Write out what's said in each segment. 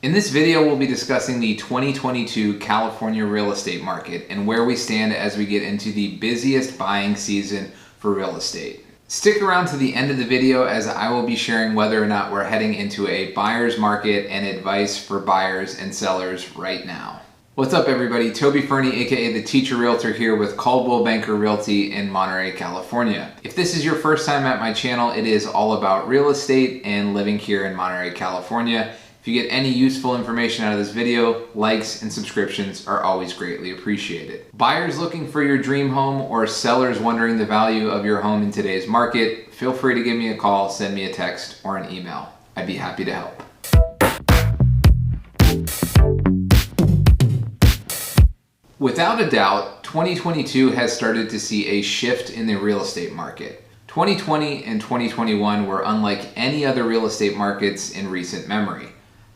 In this video, we'll be discussing the 2022 California real estate market and where we stand as we get into the busiest buying season for real estate. Stick around to the end of the video as I will be sharing whether or not we're heading into a buyer's market and advice for buyers and sellers right now. What's up everybody? Toby Fernie, aka the Teacher Realtor here with Coldwell Banker Realty in Monterey, California. If this is your first time at my channel, it is all about real estate and living here in Monterey, California. If you get any useful information out of this video, likes and subscriptions are always greatly appreciated. Buyers looking for your dream home or sellers wondering the value of your home in today's market, feel free to give me a call, send me a text or an email. I'd be happy to help. Without a doubt, 2022 has started to see a shift in the real estate market. 2020 and 2021 were unlike any other real estate markets in recent memory.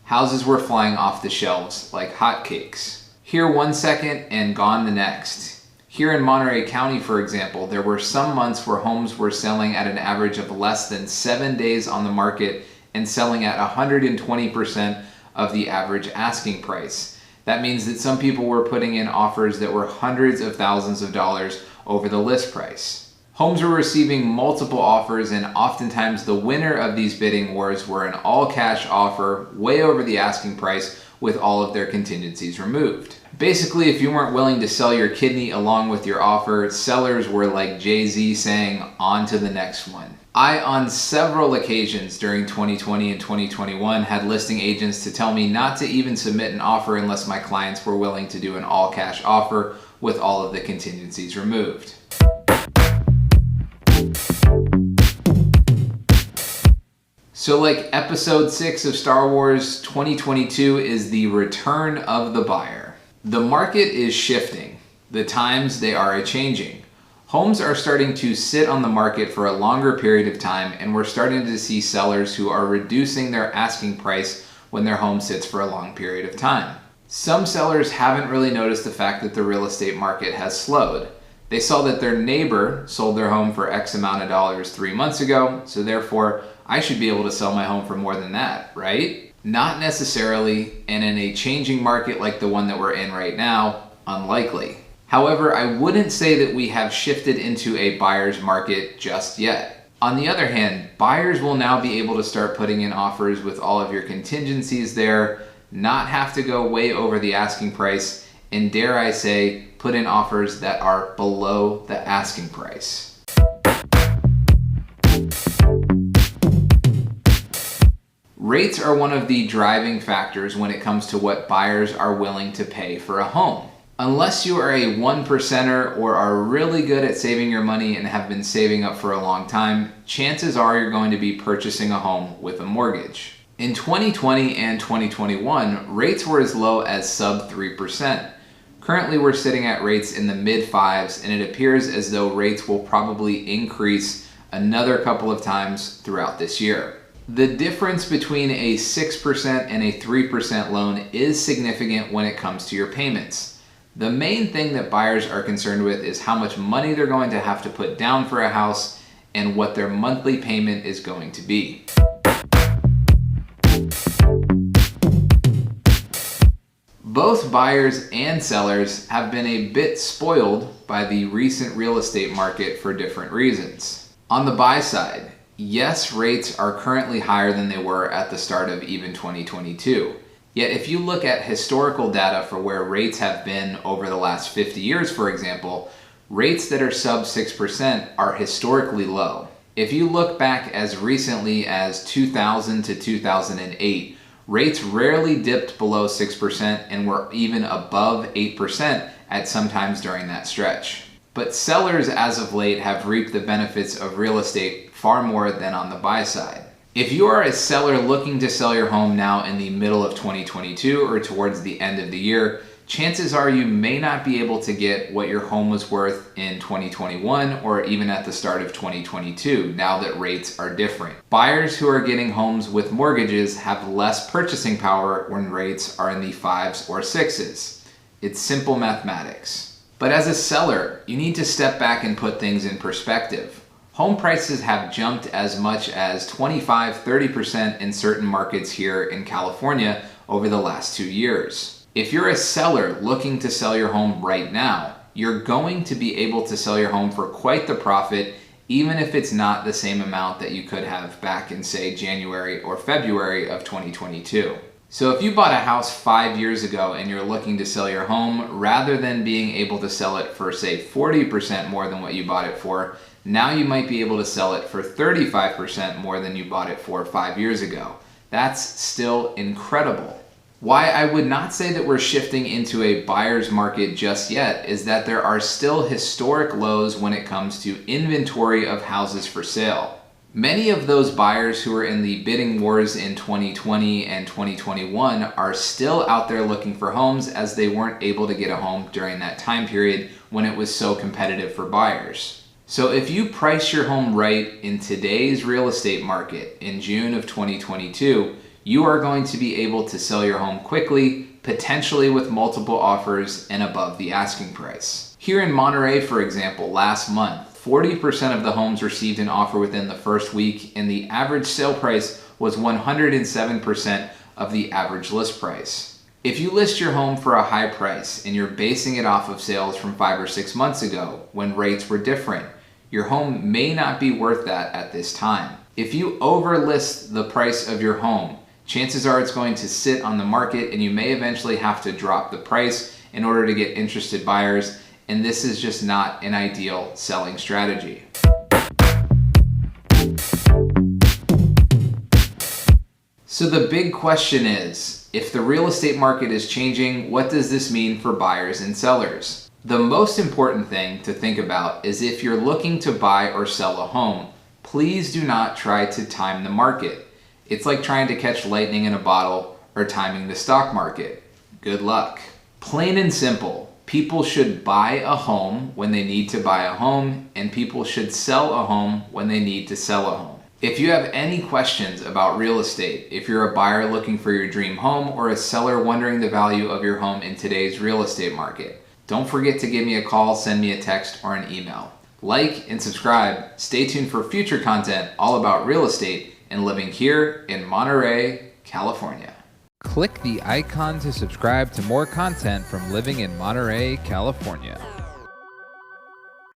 Houses were flying off the shelves like hotcakes. Here one second and gone the next. Here in Monterey County, for example, there were some months where homes were selling at an average of less than 7 days on the market and selling at 120% of the average asking price. That means that some people were putting in offers that were hundreds of thousands of dollars over the list price. Homes were receiving multiple offers, and oftentimes the winner of these bidding wars were an all-cash offer way over the asking price with all of their contingencies removed. Basically, if you weren't willing to sell your kidney along with your offer, sellers were like Jay-Z saying, on to the next one. I, on several occasions during 2020 and 2021, had listing agents to tell me not to even submit an offer unless my clients were willing to do an all-cash offer with all of the contingencies removed. So like episode 6 of Star Wars, 2022 is the return of the buyer. The market is shifting. The times, they are a-changing. Homes are starting to sit on the market for a longer period of time, and we're starting to see sellers who are reducing their asking price when their home sits for a long period of time. Some sellers haven't really noticed the fact that the real estate market has slowed. They saw that their neighbor sold their home for X amount of dollars 3 months ago, so therefore I should be able to sell my home for more than that, right? Not necessarily, and in a changing market like the one that we're in right now, unlikely. However, I wouldn't say that we have shifted into a buyer's market just yet. On the other hand, buyers will now be able to start putting in offers with all of your contingencies there, not have to go way over the asking price, and dare I say, put in offers that are below the asking price. Rates are one of the driving factors when it comes to what buyers are willing to pay for a home. Unless you are a 1%er or are really good at saving your money and have been saving up for a long time, chances are you're going to be purchasing a home with a mortgage. In 2020 and 2021, rates were as low as sub 3%. Currently, we're sitting at rates in the mid-5s, and it appears as though rates will probably increase another couple of times throughout this year. The difference between a 6% and a 3% loan is significant when it comes to your payments. The main thing that buyers are concerned with is how much money they're going to have to put down for a house and what their monthly payment is going to be. Both buyers and sellers have been a bit spoiled by the recent real estate market for different reasons. On the buy side, yes, rates are currently higher than they were at the start of even 2022. Yet if you look at historical data for where rates have been over the last 50 years, for example, rates that are sub 6% are historically low. If you look back as recently as 2000 to 2008, rates rarely dipped below 6% and were even above 8% at some times during that stretch. But sellers as of late have reaped the benefits of real estate far more than on the buy side. If you are a seller looking to sell your home now in the middle of 2022 or towards the end of the year, chances are you may not be able to get what your home was worth in 2021 or even at the start of 2022 now that rates are different. Buyers who are getting homes with mortgages have less purchasing power when rates are in the 5s or 6s. It's simple mathematics. But as a seller, you need to step back and put things in perspective. Home prices have jumped as much as 25-30% in certain markets here in California over the last 2 years. If you're a seller looking to sell your home right now, you're going to be able to sell your home for quite the profit, even if it's not the same amount that you could have back in, say, January or February of 2022. So if you bought a house 5 years ago and you're looking to sell your home, rather than being able to sell it for, say, 40% more than what you bought it for, now you might be able to sell it for 35% more than you bought it for 5 years ago. That's still incredible. Why I would not say that we're shifting into a buyer's market just yet is that there are still historic lows when it comes to inventory of houses for sale. Many of those buyers who were in the bidding wars in 2020 and 2021 are still out there looking for homes, as they weren't able to get a home during that time period when it was so competitive for buyers. So if you price your home right in today's real estate market in June of 2022, you are going to be able to sell your home quickly, potentially with multiple offers and above the asking price. Here in Monterey, for example, last month, 40% of the homes received an offer within the first week, and the average sale price was 107% of the average list price. If you list your home for a high price and you're basing it off of sales from 5 or 6 months ago when rates were different, your home may not be worth that at this time. If you overlist the price of your home, chances are it's going to sit on the market, and you may eventually have to drop the price in order to get interested buyers, and this is just not an ideal selling strategy. So the big question is, if the real estate market is changing, what does this mean for buyers and sellers? The most important thing to think about is, if you're looking to buy or sell a home, please do not try to time the market. It's like trying to catch lightning in a bottle or timing the stock market. Good luck. Plain and simple, people should buy a home when they need to buy a home, and people should sell a home when they need to sell a home. If you have any questions about real estate, if you're a buyer looking for your dream home or a seller wondering the value of your home in today's real estate market, don't forget to give me a call, send me a text, or an email. Like and subscribe. Stay tuned for future content all about real estate and living here in Monterey, California. Click the icon to subscribe to more content from living in Monterey, California.